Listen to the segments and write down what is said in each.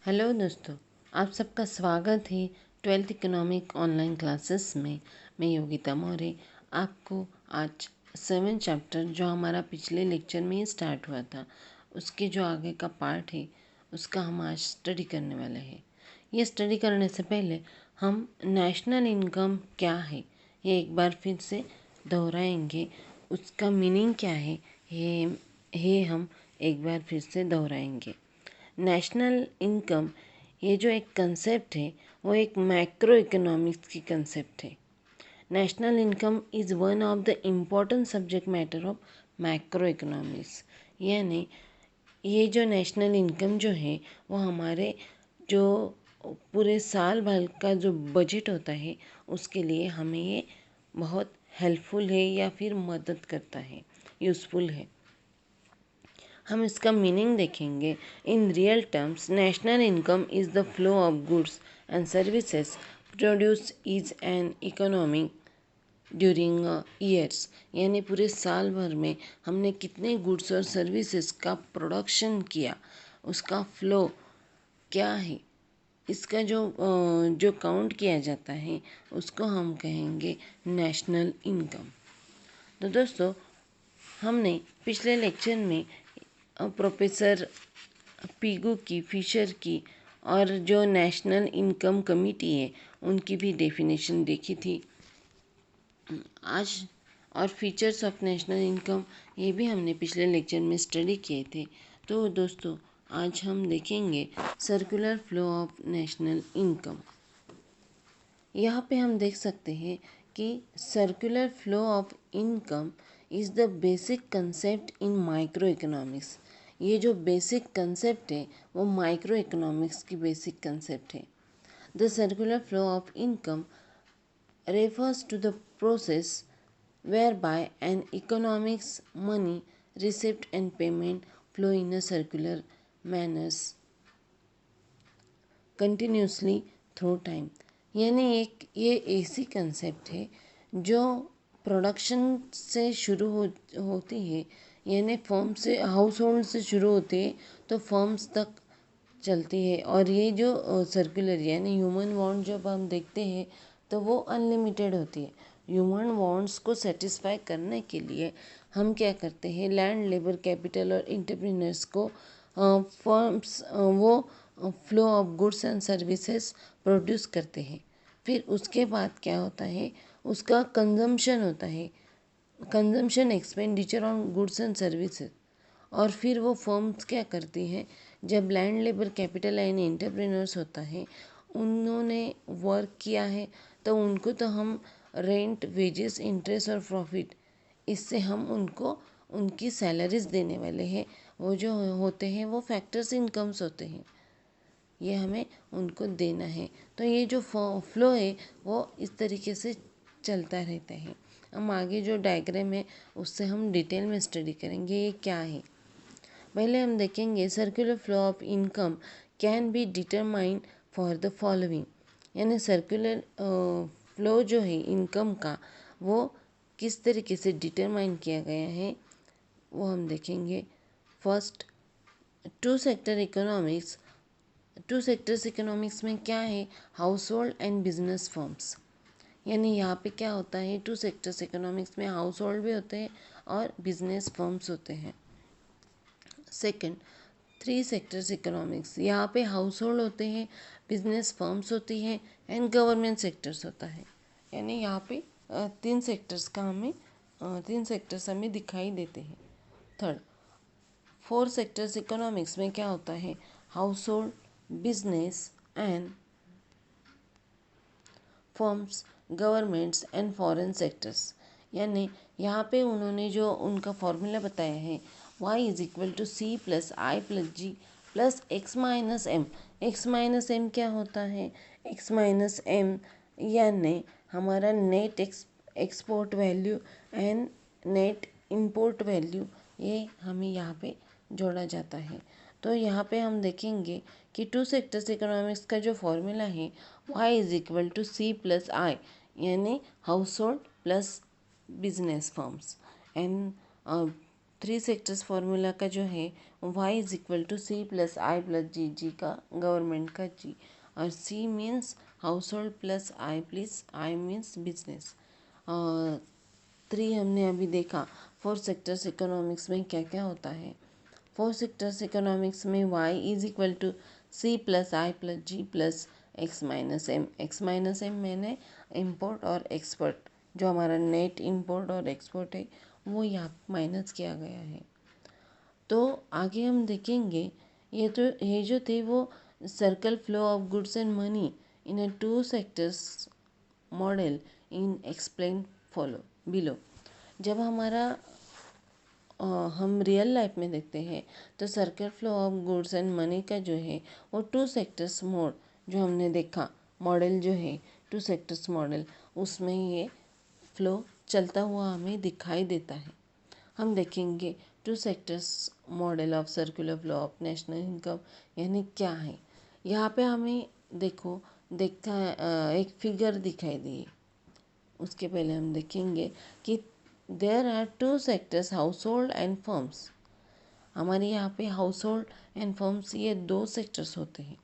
Hello दोस्तों, आप सबका स्वागत है 12th इकोनॉमिक ऑनलाइन क्लासेस में। मैं योगिता मौर्य आपको आज 7 चैप्टर जो हमारा पिछले लेक्चर में ही स्टार्ट हुआ था उसके जो आगे का पार्ट है उसका हम आज स्टडी करने वाले हैं। ये स्टडी करने से पहले हम नेशनल इनकम क्या है ये एक बार फिर से दोहराएंगे। उसका मीनिंग क्या है ये हम एक बार फिर से दोहराएंगे। नेशनल इनकम ये जो एक कंसेप्ट है वो एक मैक्रो इकोनॉमिक्स की कंसेप्ट है। National income is one of the important subject matter of macro economics. यानी ये जो नेशनल इनकम जो है वो हमारे जो पूरे साल भर का जो बजट होता है उसके लिए हमें ये बहुत हेल्पफुल है या फिर मदद करता है, यूज़फुल है। हम इसका मीनिंग देखेंगे। In real terms national income is the flow of goods and services produce is an economy during years. यानी पूरे साल भर में हमने कितने गुड्स और सर्विसेज का प्रोडक्शन किया, उसका फ्लो क्या है, इसका जो काउंट किया जाता है उसको हम कहेंगे नेशनल इनकम। तो दोस्तों, हमने पिछले लेक्चर में प्रोफेसर पीगू की, फिशर की और जो नेशनल इनकम कमिटी है उनकी भी डेफिनेशन देखी थी आज। और फीचर्स ऑफ नेशनल इनकम ये भी हमने पिछले लेक्चर में स्टडी किए थे। तो दोस्तों, आज हम देखेंगे circular flow of national income. यहाँ पे हम देख सकते हैं कि circular flow of income is the basic concept in micro economics. ये जो बेसिक कंसेप्ट है वो माइक्रो इकोनॉमिक्स की बेसिक कंसेप्ट है। The circular flow of income refers to the process whereby an economic's money receipt and payment flow in a circular manners continuously through time। यानी एक ये ऐसी कंसेप्ट है जो प्रोडक्शन से शुरू होती है, यानी फर्म से, हाउस होल्ड से शुरू होती है तो फर्म्स तक चलती है। और ये जो सर्कुलर यानी ह्यूमन वांट जब हम देखते हैं तो वो अनलिमिटेड होती है। ह्यूमन वांट्स को सेटिस्फाई करने के लिए हम क्या करते हैं, लैंड, लेबर, कैपिटल और इंटरप्रेन्योर्स को फर्म्स वो flow of goods and services produce करते हैं। फिर उसके बाद क्या होता है, उसका कंजम्पशन होता है, consumption expenditure on goods and services. और फिर वो फर्म्स क्या करती हैं, जब land, labour, capital and entrepreneurs होता है, उन्होंने वर्क किया है तो उनको तो हम रेंट, वेजेस, इंटरेस्ट और प्रॉफिट, इससे हम उनको उनकी सैलरीज देने वाले हैं। वो जो होते हैं वो फैक्टर्स इनकम्स होते हैं, ये हमें उनको देना है। तो ये जो फ्लो है वो इस तरीके से चलता रहता है। हम आगे जो डायग्राम है उससे हम डिटेल में स्टडी करेंगे ये क्या है। पहले हम देखेंगे circular flow of income can be determined for the following. यानी सर्कुलर फ्लो जो है इनकम का वो किस तरीके से डिटरमाइन किया गया है वो हम देखेंगे। First, two sector economics. Two sectors economics में क्या है, household and business firms. यानी यहाँ पे क्या होता है, टू सेक्टर्स इकोनॉमिक्स में हाउस होल्ड भी होते हैं और बिजनेस फर्म्स होते हैं। सेकंड, थ्री सेक्टर्स इकोनॉमिक्स, यहाँ पे हाउस होल्ड होते हैं, बिजनेस फर्म्स होती हैं एंड गवर्नमेंट सेक्टर्स होता है। यानी यहाँ पे तीन सेक्टर्स हमें दिखाई देते हैं। थर्ड, फोर सेक्टर्स इकोनॉमिक्स में क्या होता है, house hold, business and firms, governments and foreign sectors. यानी यहाँ पे उन्होंने जो उनका फॉर्मूला बताया है, y is equal to C plus I plus G plus X minus M. X minus M क्या होता है, एक्स माइनस एम यानी हमारा net export value and net import value, ये हमें यहाँ पे जोड़ा जाता है। तो यहाँ पे हम देखेंगे कि टू सेक्टर्स इकोनॉमिक्स का जो फॉर्मूला है y is equal to C plus I, यानी household plus business firms and three sectors formula का जो है y is equal to C plus I plus G का गवर्नमेंट का जी, और C means household plus I means business. Three हमने अभी देखा। फोर सेक्टर्स इकोनॉमिक्स में क्या क्या होता है। फोर सेक्टर्स इकोनॉमिक्स में y is equal to C plus I plus G plus X minus M. X minus M मैंने इम्पोर्ट और एक्सपोर्ट, जो हमारा नेट इम्पोर्ट और एक्सपोर्ट है वो यहाँ माइनस किया गया है। तो आगे हम देखेंगे, ये जो थे वो circle flow of goods and money in a to sectors model in explain follow below. जब हमारा हम रियल लाइफ में देखते हैं तो circle flow of goods and money का जो है वो टू सेक्टर्स मोड जो हमने देखा, मॉडल जो है टू सेक्टर्स मॉडल, उसमें ये फ्लो चलता हुआ हमें दिखाई देता है। हम देखेंगे to sectors model of circular flow of national income यानी क्या है। यहाँ पे हमें एक फिगर दिखाई दी। उसके पहले हम देखेंगे कि there are two sectors household and firms. हमारे यहाँ पे हाउस होल्ड एंड फर्म्स ये दो सेक्टर्स होते हैं।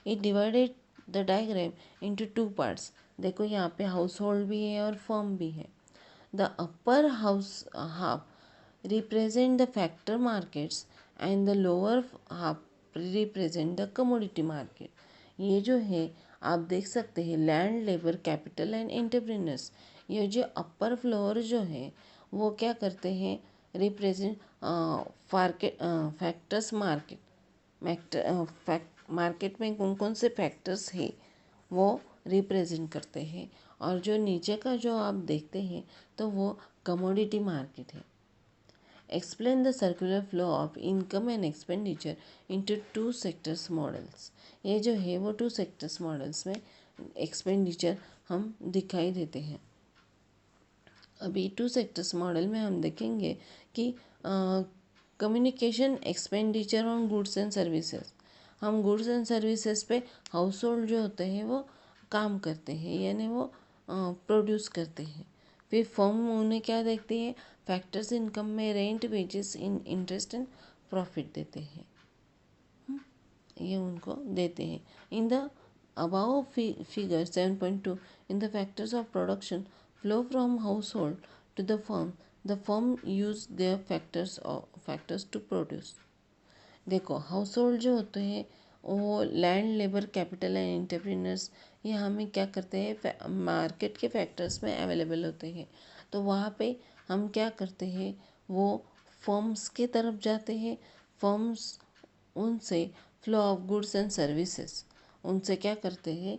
It divided the diagram into two parts. देखो यहाँ पे हाउस होल्ड भी है और फर्म भी है। The upper house half represent the factor markets and the lower half represent the commodity market। ये जो है आप देख सकते हैं land, labour, capital and entrepreneurs. ये जो अपर फ्लोर जो है वो क्या करते हैं, रिप्रेजेंट फैक्टर्स मार्केट में कौन कौन से फैक्टर्स है वो रिप्रेजेंट करते हैं। और जो नीचे का जो आप देखते हैं तो वो कमोडिटी मार्केट है। Explain the circular flow of income and expenditure into two sectors models। ये जो है वो टू सेक्टर्स मॉडल्स में एक्सपेंडिचर हम दिखाई देते हैं। अभी टू सेक्टर्स मॉडल में हम देखेंगे कि communication expenditure on goods and services. हम गुड्स एंड सर्विसेज पे हाउस होल्ड जो होते हैं वो काम करते हैं, यानी वो प्रोड्यूस करते हैं। फिर फर्म उन्हें क्या देखती है, फैक्टर्स इनकम में rent, wages, interest and profit देते हैं। ये उनको देते हैं। In the above figure 7.2 in the factors of production flow from household to the firm use their factors to produce. देखो हाउस होल्ड जो होते हैं वो land, labour, capital and entrepreneurs, ये हमें क्या करते हैं, मार्केट के फैक्टर्स में अवेलेबल होते हैं। तो वहाँ पे हम क्या करते हैं, वो फर्म्स के तरफ जाते हैं। फर्म्स उनसे flow of goods and services, उनसे क्या करते हैं,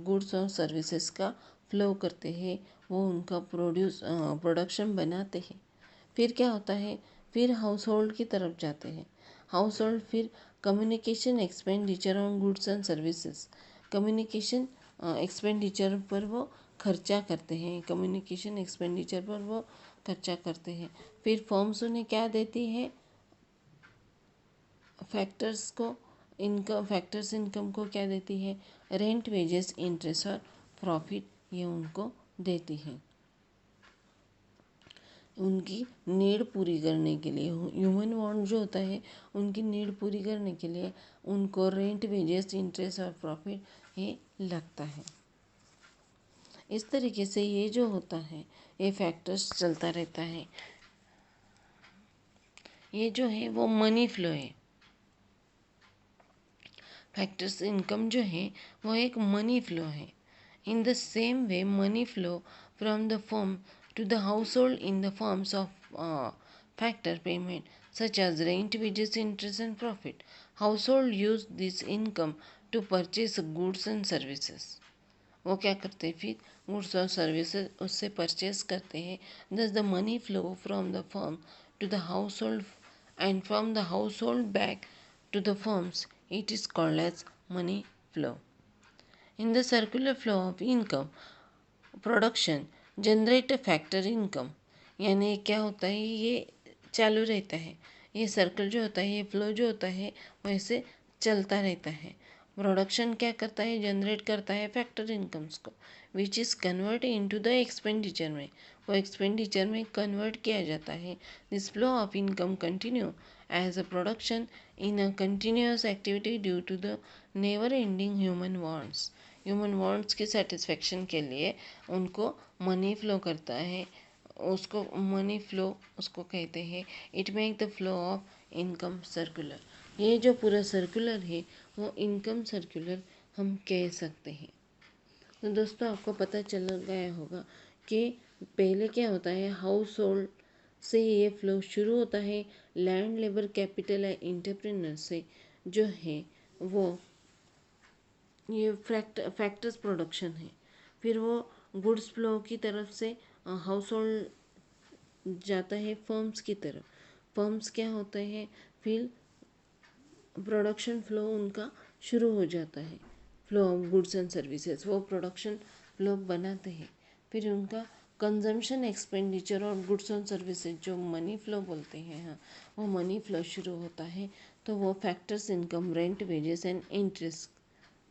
गुड्स और सर्विसेज का फ्लो करते हैं, वो उनका प्रोडक्शन बनाते हैं। फिर क्या होता है, फिर हाउस होल्ड की तरफ जाते हैं। हाउस होल्ड फिर communication expenditure on goods and services, communication expenditure पर वो खर्चा करते हैं, कम्युनिकेशन एक्सपेंडिचर पर वो खर्चा करते हैं। फिर फर्म्स उन्हें क्या देती है, फैक्टर्स इनकम को क्या देती है, रेंट, वेजेस, इंटरेस्ट और प्रॉफिट, ये उनको देती है उनकी नीड पूरी करने के लिए। ह्यूमन वांट जो होता है उनकी नीड पूरी करने के लिए उनको रेंट, वेजेस, इंटरेस्ट और प्रॉफिट ये लगता है। इस तरीके से ये जो होता है ये फैक्टर्स चलता रहता है। ये जो है वो मनी फ्लो है। फैक्टर्स इनकम जो है वो एक मनी फ्लो है। In the same way money flow from the firm to the household in the forms of factor payment such as rent, wages, interest and profit. Household use this income to purchase goods and services। वो क्या करते हैं, फिर goods और services उससे purchase करते हैं। Thus the money flow from the firm to the household and from the household back to the firms, it is called as money flow. In the circular flow of income production generate factor income, यानी क्या होता है, ये चालू रहता है। ये circle जो होता है, ये फ्लो जो होता है वैसे चलता रहता है। प्रोडक्शन क्या करता है, जनरेट करता है फैक्टर इनकम्स को, which is convert into the expenditure में, वो एक्सपेंडिचर में कन्वर्ट किया जाता है। This flow of income continue as a production in a continuous activity due to the never ending human wants की सेटिस्फेक्शन के लिए उनको मनी फ्लो करता है, उसको मनी फ्लो उसको कहते हैं। It make the flow of income circular, ये जो पूरा सर्कुलर है वो इनकम सर्कुलर हम कह सकते हैं। तो दोस्तों आपको पता चल गया होगा कि पहले क्या होता है, हाउस होल्ड से ये फ्लो शुरू होता है, लैंड लेबर कैपिटल या इंटरप्रेन्योर से जो है वो ये फैक्टर्स प्रोडक्शन है। फिर वो गुड्स फ्लो की तरफ से हाउस होल्ड जाता है फर्म्स की तरफ, फर्म्स क्या होते हैं, फिर प्रोडक्शन फ्लो उनका शुरू हो जाता है, flow of goods and services, वो प्रोडक्शन फ्लो बनाते हैं। फिर उनका कंजम्पशन एक्सपेंडिचर और गुड्स एंड सर्विसेज जो मनी फ्लो बोलते हैं, हाँ वो मनी फ्लो शुरू होता है। तो वो factors income, rent, wages and interest,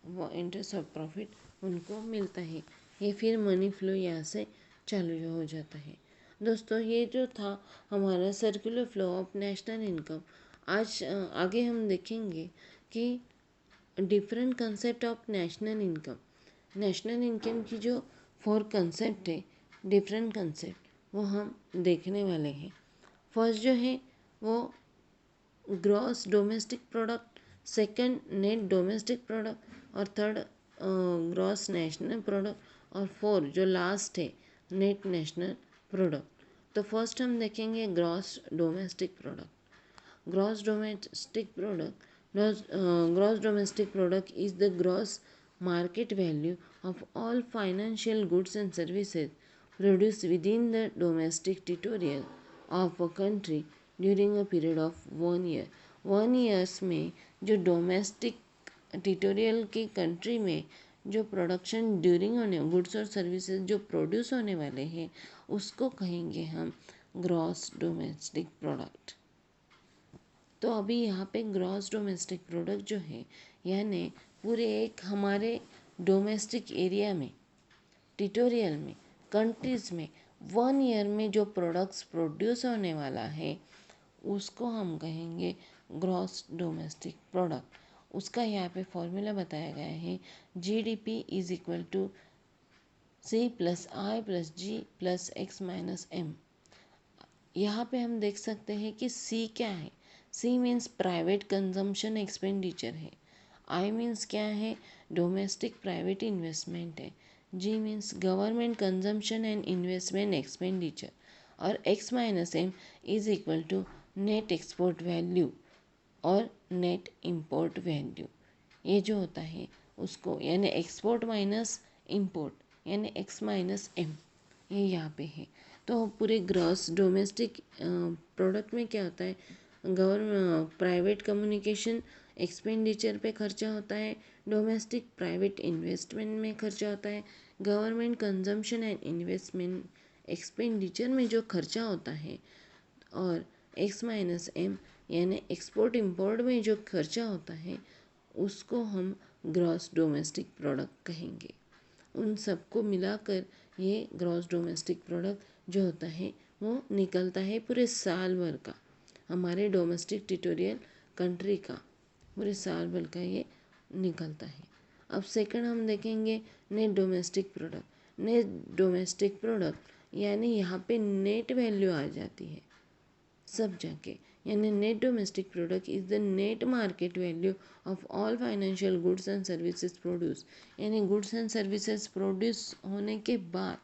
वो इंटरेस्ट और प्रॉफिट उनको मिलता है। ये फिर मनी फ्लो यहाँ से चालू हो जाता है। दोस्तों ये जो था हमारा circular flow of national income. आज आगे हम देखेंगे कि different concept of national income, national income की जो 4 कंसेप्ट है, डिफरेंट कंसेप्ट, वो हम देखने वाले हैं। फर्स्ट जो है वो gross domestic product, second net domestic product और थर्ड ग्रॉस नेशनल प्रोडक्ट और फोर्थ जो लास्ट है नेट नेशनल प्रोडक्ट। तो फर्स्ट हम देखेंगे gross domestic product. Gross domestic product is the gross market value of all financial goods and services produced within the domestic territory of a country during a period of 1 year। 1 years में जो domestic territorial की country में जो production during होने, goods और services जो produce होने वाले हैं उसको कहेंगे हम ग्रॉस डोमेस्टिक प्रोडक्ट। तो अभी यहाँ पे ग्रॉस डोमेस्टिक प्रोडक्ट जो है यानी पूरे एक हमारे डोमेस्टिक एरिया में, टेरिटोरियल में, कंट्रीज़ में 1 ईयर में जो प्रोडक्ट्स प्रोड्यूस होने वाला है उसको हम कहेंगे ग्रॉस डोमेस्टिक प्रोडक्ट। उसका यहाँ पे फॉर्मूला बताया गया है, GDP is equal to C+I+G+X-M। यहाँ पे हम देख सकते हैं कि C क्या है, C means private consumption expenditure है, I मीन्स क्या है, डोमेस्टिक प्राइवेट इन्वेस्टमेंट है, G means government consumption and investment expenditure और X-M is equal to net export value और नेट इंपोर्ट वैल्यू। ये जो होता है उसको यानी एक्सपोर्ट माइनस इंपोर्ट यानी X-M, ये यहाँ पे है। तो पूरे ग्रॉस डोमेस्टिक प्रोडक्ट में क्या होता है, गवर्नमेंट प्राइवेट कम्युनिकेशन एक्सपेंडिचर पे खर्चा होता है, डोमेस्टिक प्राइवेट इन्वेस्टमेंट में खर्चा होता है, government consumption and investment expenditure में जो खर्चा होता है, और X-M यानी एक्सपोर्ट इंपोर्ट में जो खर्चा होता है उसको हम ग्रॉस डोमेस्टिक प्रोडक्ट कहेंगे। उन सबको मिलाकर ये ग्रॉस डोमेस्टिक प्रोडक्ट जो होता है वो निकलता है पूरे साल भर का, हमारे डोमेस्टिक टेरिटोरियल कंट्री का पूरे साल भर का ये निकलता है। अब सेकंड हम देखेंगे net domestic product. Net domestic product यानी यहाँ पे नेट वैल्यू आ जाती है सब जाके, यानी net domestic product is the net market value of all financial goods and services produce, यानी गुड्स एंड सर्विसेज प्रोड्यूस होने के बाद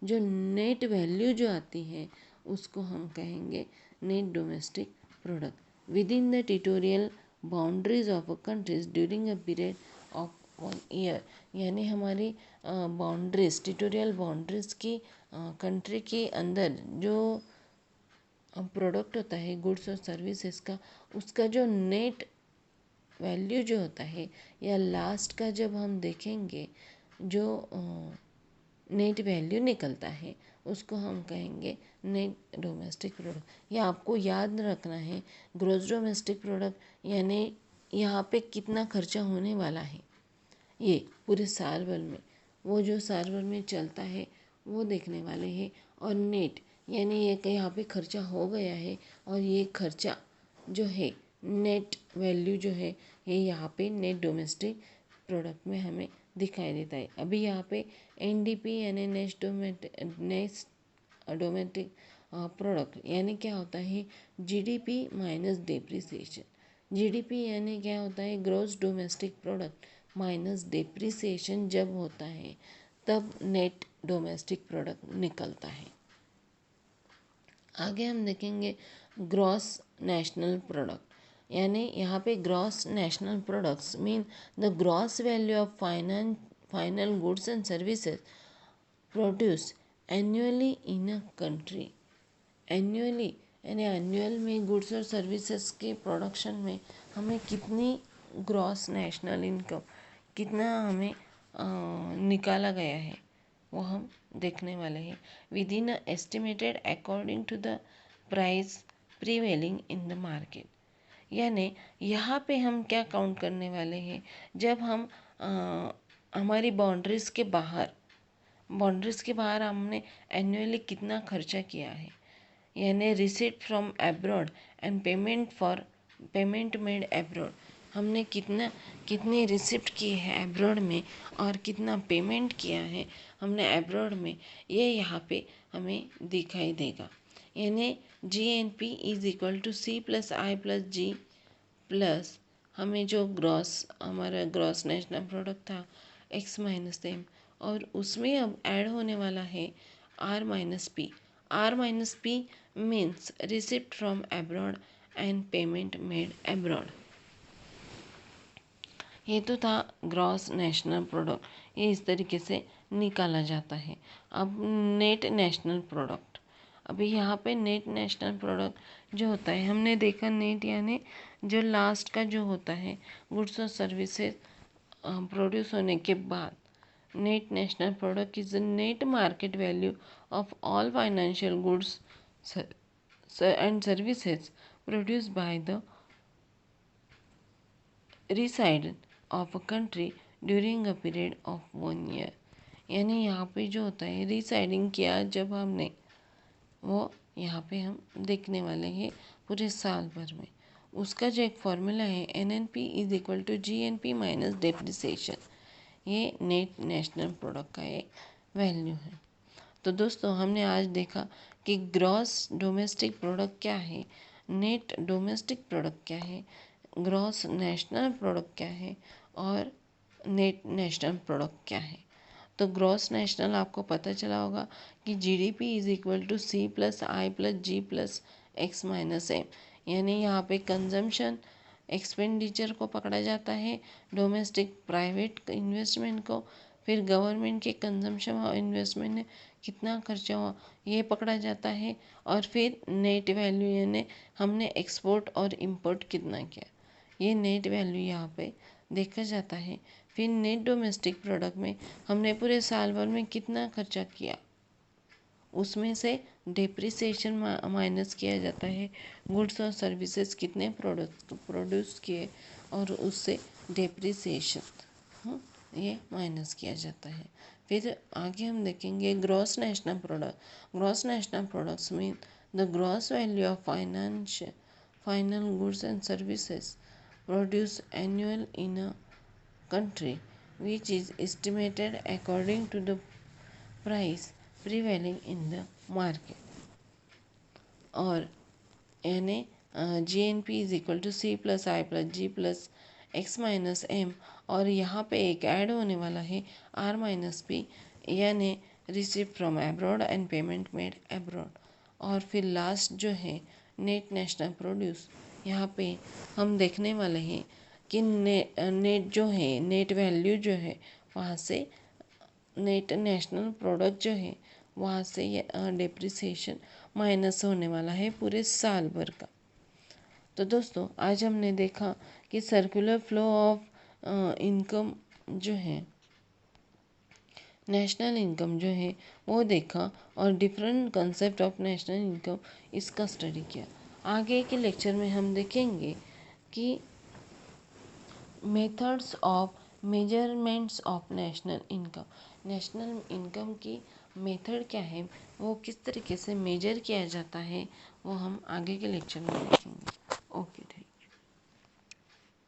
जो नेट वैल्यू जो आती है उसको हम कहेंगे net domestic product with in the territorial boundaries of a countries during a period of 1 year. यानी हमारी बाउंड्रीज, टेरिटोरियल बाउंड्रीज की कंट्री के अंदर जो प्रोडक्ट होता है गुड्स और सर्विसेज का, उसका जो नेट वैल्यू जो होता है या लास्ट का जब हम देखेंगे जो नेट वैल्यू निकलता है उसको हम कहेंगे नेट डोमेस्टिक प्रोडक्ट। या आपको याद रखना है ग्रॉस डोमेस्टिक प्रोडक्ट यानी यहाँ पे कितना खर्चा होने वाला है ये पूरे साल भर में, वो जो साल भर में चलता है वो देखने वाले हैं। और नेट यानी ये कि यहाँ पे खर्चा हो गया है और ये खर्चा जो है नेट वैल्यू जो है ये यहाँ पे नेट डोमेस्टिक प्रोडक्ट में हमें दिखाई देता है। अभी यहाँ पे एनडीपी यानी नेक्स्ट डोमेस्टिक प्रोडक्ट यानी क्या होता है, जीडीपी माइनस डेप्रिसिएशन। जीडीपी यानी क्या होता है, gross domestic product minus depreciation जब होता है तब नेट डोमेस्टिक प्रोडक्ट निकलता है। आगे हम देखेंगे ग्रॉस नेशनल प्रोडक्ट यानी यहाँ पे gross national products mean the gross value of final goods and services produce annually in a country. Annually यानी एनुअल में गुड्स और सर्विसेज के प्रोडक्शन में हमें कितनी ग्रॉस नेशनल इनकम, कितना हमें निकाला गया है वो हम देखने वाले हैं। Within estimated according to the price prevailing in the market. यानी यहाँ पे हम क्या काउंट करने वाले हैं, जब हम हमारी बाउंड्रीज के बाहर हमने एनुअली कितना खर्चा किया है, यानी receipt from abroad and payment made abroad. हमने कितनी रिसिप्ट की है एब्रॉड में और कितना पेमेंट किया है हमने एब्रॉड में, ये यहाँ पे हमें दिखाई देगा। यानी GNP is equal to C plus I plus G plus हमें जो हमारा ग्रॉस नेशनल प्रोडक्ट था X माइनस M, और उसमें अब ऐड होने वाला है R minus P। R minus P means receipt from abroad and payment made abroad. ये तो था ग्रॉस नेशनल प्रोडक्ट, ये इस तरीके से निकाला जाता है। अब नेट नेशनल प्रोडक्ट, अभी यहाँ पे नेट नेशनल प्रोडक्ट जो होता है हमने देखा, नेट यानी जो लास्ट का जो होता है गुड्स और सर्विसेज प्रोड्यूस होने के बाद। Net national product is the net market value of all financial goods and services produce by the resident of a country during a period of 1 year. यानी यहाँ पे जो होता है रिसाइडिंग किया जब हमने, वो यहाँ पे हम देखने वाले हैं पूरे साल भर में। उसका जो एक फॉर्मूला है NNP is equal to GNP minus depreciation, ये नेट नेशनल प्रोडक्ट का एक वैल्यू है। तो दोस्तों हमने आज देखा कि ग्रॉस डोमेस्टिक प्रोडक्ट क्या है, नेट डोमेस्टिक प्रोडक्ट क्या है, ग्रॉस नेशनल प्रोडक्ट क्या है और नेट नेशनल प्रोडक्ट क्या है। तो ग्रॉस नेशनल आपको पता चला होगा कि GDP is equal to C plus I plus G plus X minus M। यानी यहाँ पे कंजम्पशन एक्सपेंडिचर को पकड़ा जाता है, डोमेस्टिक प्राइवेट इन्वेस्टमेंट को, फिर गवर्नमेंट के कंजम्पशन और इन्वेस्टमेंट ने कितना खर्चा हुआ ये पकड़ा जाता है, और फिर नेट वैल्यू यानी हमने एक्सपोर्ट और इंपोर्ट कितना किया, ये नेट वैल्यू यहाँ पे देखा जाता है। फिर नेट डोमेस्टिक प्रोडक्ट में हमने पूरे साल भर में कितना खर्चा किया, उसमें से डेप्रिसिएशन माइनस किया जाता है, गुड्स और सर्विसेज कितने प्रोड्यूस किए और उससे डेप्रिसिएशन ये माइनस किया जाता है। फिर आगे हम देखेंगे gross national product. Gross national products mean the gross value of final goods and services produce annual in a country which is estimated according to the price prevailing in the market। और यानी GNP is equal to C plus I plus G plus X minus M, और यहाँ पे एक add होने वाला है R minus P यानी receive from abroad and payment made abroad. और फिर लास्ट जो है नेट नेशनल प्रोड्यूस, यहाँ पे हम देखने वाले हैं कि नेट जो है नेट वैल्यू जो है वहाँ से नेट नेशनल प्रोडक्ट जो है वहाँ से ये डेप्रिसिएशन माइनस होने वाला है पूरे साल भर का। तो दोस्तों आज हमने देखा कि सर्कुलर फ्लो ऑफ इनकम जो है, नेशनल इनकम जो है वो देखा, और different concept of national income इसका स्टडी किया। आगे के लेक्चर में हम देखेंगे कि methods of measurements of national income. National income की मेथड क्या है, वो किस तरीके से मेजर किया जाता है, वो हम आगे के लेक्चर में देखेंगे।